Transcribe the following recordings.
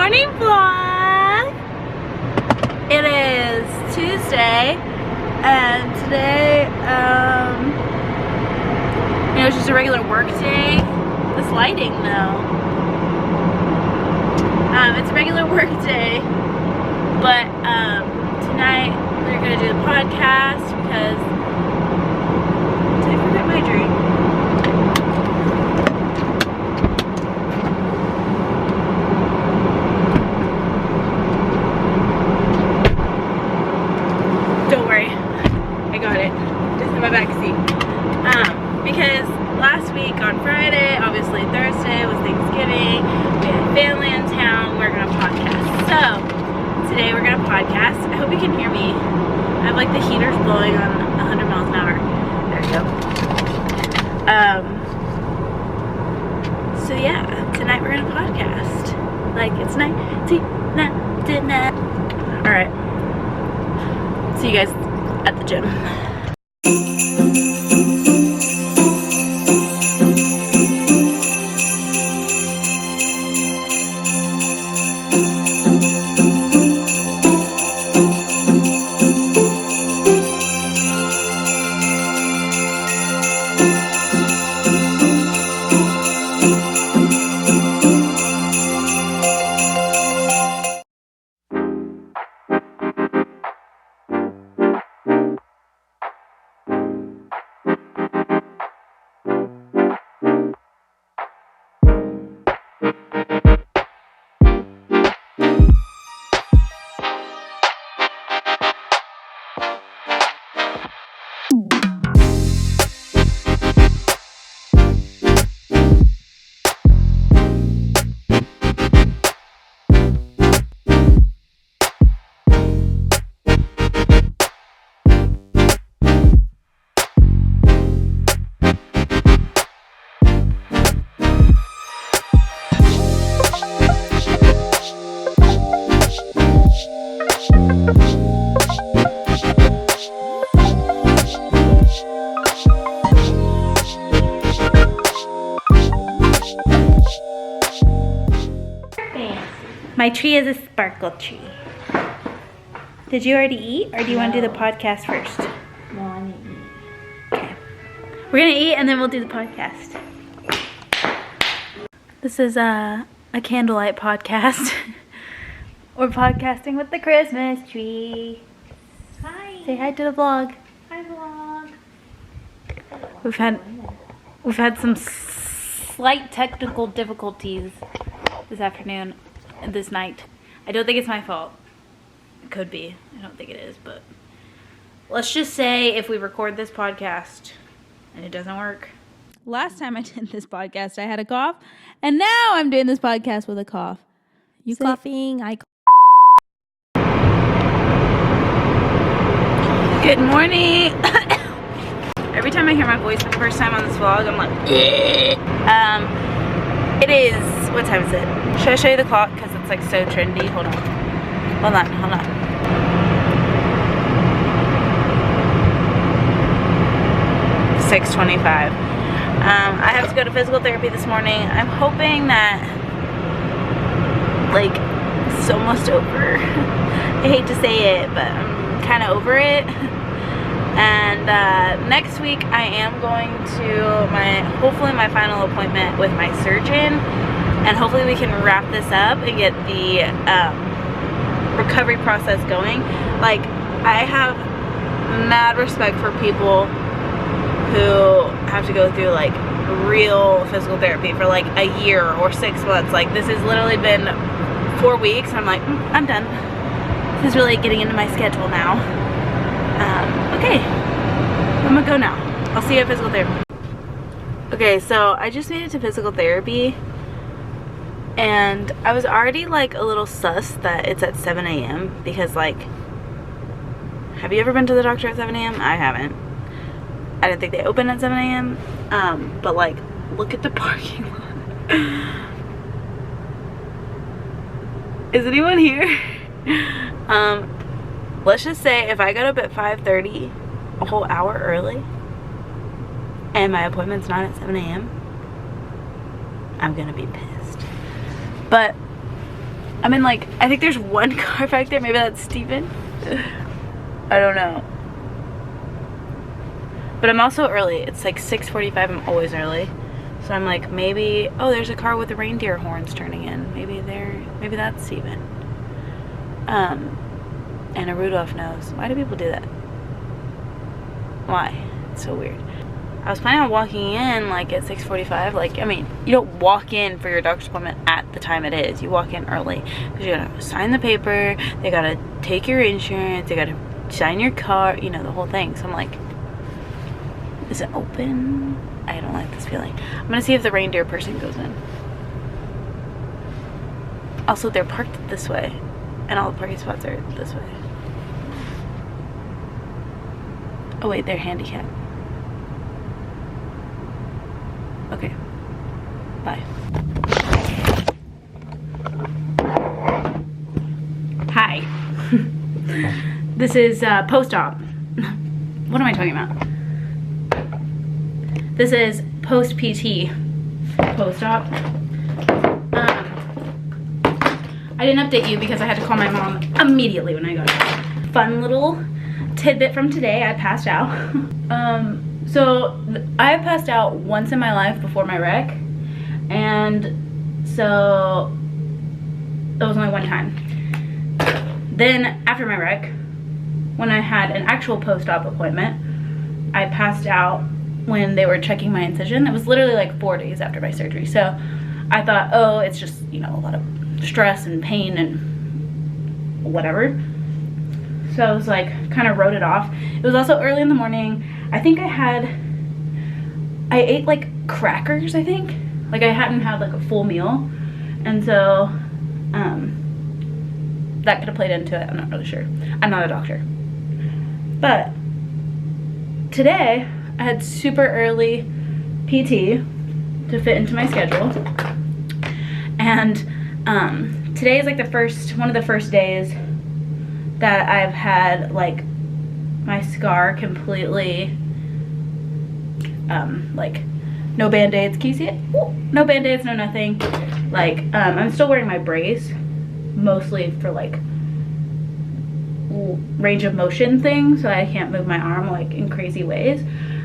morning vlog. It is Tuesday and today it's just a regular work day. This lighting though. It's a regular work day, but tonight we're gonna do the podcast because did I forget my drink? Don't worry, I got it. Just in my back seat. Because last week on Friday, obviously Thursday was Thanksgiving. We had family in town. We're gonna podcast. So today we're gonna podcast. I hope you can hear me. I have like the heaters blowing on 100 miles an hour. There we go. So yeah, tonight we're gonna podcast. Like it's night. All right. See you guys at the gym. My tree is a sparkle tree. Did you already eat, or do you want to do the podcast first? No, I need to eat. Okay. We're gonna eat and then we'll do the podcast. This is a candlelight podcast. We're podcasting with the Christmas tree. Hi. Say hi to the vlog. Hi, vlog. We've had some slight technical difficulties this afternoon. This night. I don't think it's my fault. It could be. I don't think it is, but let's just say if we record this podcast and it doesn't work. Last time I did this podcast, I had a cough, and now I'm doing this podcast with a cough. You coughing? I. Good morning. Every time I hear my voice for the first time on this vlog, I'm like, it is, what time is it? Should I show you the clock? Because it's like so trendy. Hold on. 6:25. I have to go to physical therapy this morning. I'm hoping that, like, it's almost over. I hate to say it, but I'm kind of over it. And next week I am going to hopefully my final appointment with my surgeon, and hopefully we can wrap this up and get the recovery process going. Like, I have mad respect for people who have to go through like real physical therapy for like a year or 6 months. Like, this has literally been 4 weeks and I'm like, I'm done. This is really getting into my schedule now. Okay, I'm gonna go now. I'll see you at physical therapy. Okay, so I just made it to physical therapy and I was already like a little sus that it's at 7 a.m. because, like, have you ever been to the doctor at 7 a.m.? I haven't. I didn't think they opened at 7 a.m. But like, look at the parking lot. Is anyone here? Let's just say if I got up at 5:30, a whole hour early, and my appointment's not at 7 a.m., I'm gonna be pissed. But I'm in like, I think there's one car back there. Maybe that's Steven. I don't know. But I'm also early. It's like 6:45. I'm always early. So I'm like, maybe, oh, there's a car with the reindeer horns turning in. Maybe that's Steven. And a Rudolph nose. Why do people do that? Why? It's so weird. I was planning on walking in like at 6:45. Like, I mean, you don't walk in for your doctor's appointment at the time it is. You walk in early because you gotta sign the paper. They gotta take your insurance. They gotta sign your car. You know, the whole thing. So I'm like, is it open? I don't like this feeling. I'm gonna see if the reindeer person goes in. Also, they're parked this way, and all the parking spots are this way. Oh wait, they're handicapped. Okay. Bye. Hi. This is post-op. What am I talking about? This is post-PT. Post-op. I didn't update you because I had to call my mom immediately when I got here. Fun little tidbit from today, I passed out. So I passed out once in my life before my wreck, and so it was only one time. Then after my wreck, when I had an actual post-op appointment, I passed out when they were checking my incision. It was literally like 4 days after my surgery. So I thought, oh, it's just, you know, a lot of stress and pain and whatever. So I was like, kind of wrote it off. It was also early in the morning. I think I ate like crackers, I think. Like I hadn't had like a full meal. And so, that could have played into it. I'm not really sure. I'm not a doctor. But today, I had super early PT to fit into my schedule. And today is like one of the first days that I've had like my scar completely, like no band-aids. Can you see it? Ooh, no band-aids, no nothing. Like, I'm still wearing my brace, mostly for like range of motion thing, so I can't move my arm like in crazy ways.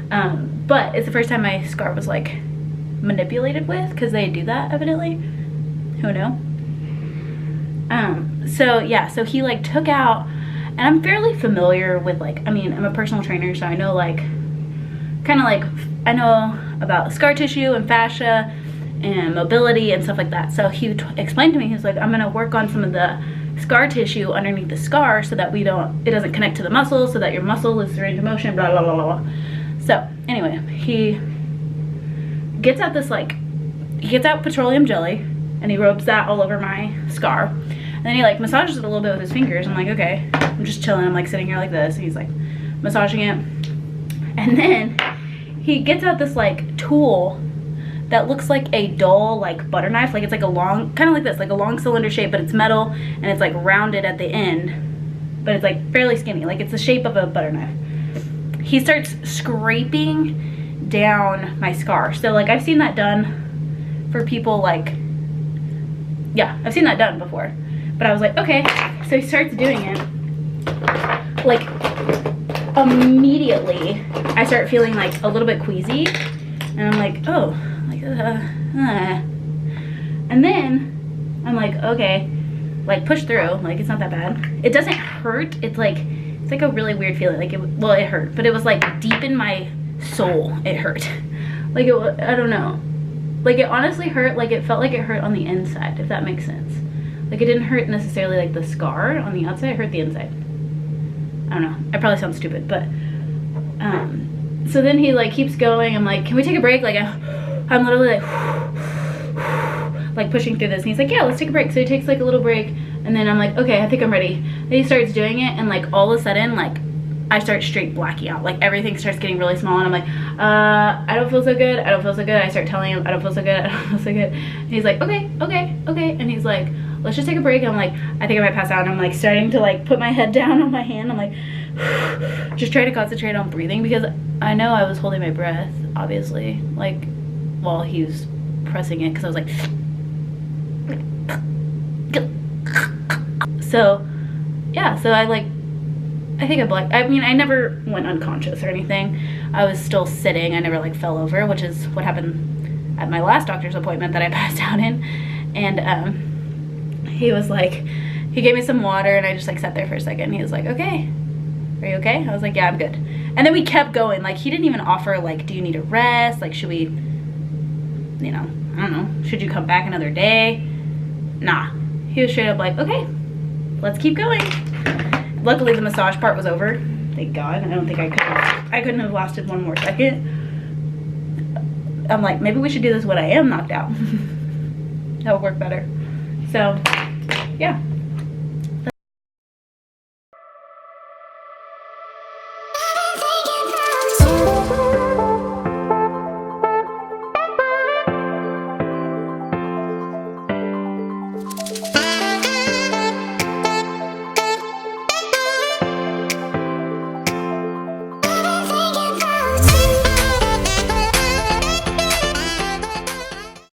But it's the first time my scar was like manipulated with, because they do that evidently. Who knew? So yeah, so he like took out, and I'm fairly familiar with like, I mean, I'm a personal trainer, so I know like, kind of like, I know about scar tissue and fascia and mobility and stuff like that. So he explained to me, he's like, I'm gonna work on some of the scar tissue underneath the scar so that it doesn't connect to the muscle, so that your muscle loses range of motion, blah, blah, blah, blah. So anyway, he gets out this like, he gets out petroleum jelly and he rubs that all over my scar. And then he like massages it a little bit with his fingers. I'm like, okay, I'm just chilling. I'm like sitting here like this. And he's like massaging it. And then he gets out this like tool that looks like a dull like butter knife. Like it's like a long, kind of like this, like a long cylinder shape, but it's metal and it's like rounded at the end, but it's like fairly skinny. Like it's the shape of a butter knife. He starts scraping down my scar. So like I've seen that done for people like, yeah, I've seen that done before. But I was like, okay. So he starts doing it. Like immediately I start feeling like a little bit queasy. And I'm like, oh, like, And then I'm like, okay, like push through, like it's not that bad. It doesn't hurt. It's like a really weird feeling. Like well, it hurt, but it was like deep in my soul. It hurt. Like I don't know. Like it honestly hurt. Like it felt like it hurt on the inside, if that makes sense. Like it didn't hurt necessarily like the scar on the outside. It hurt the inside. I don't know. I probably sound stupid, but so then he like keeps going. I'm like, can we take a break? Like I'm literally like pushing through this, and he's like, yeah, let's take a break. So he takes like a little break, and then I'm like, okay, I think I'm ready. Then he starts doing it, and like all of a sudden, like I start straight blacking out. Like everything starts getting really small, and I'm like, I don't feel so good. I don't feel so good. I start telling him, I don't feel so good. I don't feel so good. And he's like, okay, okay, okay. And he's like, let's just take a break. I'm like, I think I might pass out. And I'm like starting to like put my head down on my hand. I'm like, just try to concentrate on breathing, because I know I was holding my breath, obviously, like while he was pressing it, because I was like, So yeah, so I think I mean, I never went unconscious or anything. I was still sitting. I never like fell over, which is what happened at my last doctor's appointment that I passed out in. And he was like, he gave me some water and I just like sat there for a second. He was like, okay, are you okay? I was like, yeah, I'm good. And then we kept going. Like, he didn't even offer like, do you need a rest? Like, should we, you know, I don't know, should you come back another day? Nah, he was straight up like, okay, let's keep going. Luckily the massage part was over, thank God. I don't think I couldn't have lasted one more second. I'm like, maybe we should do this when I am knocked out. That would work better. So yeah.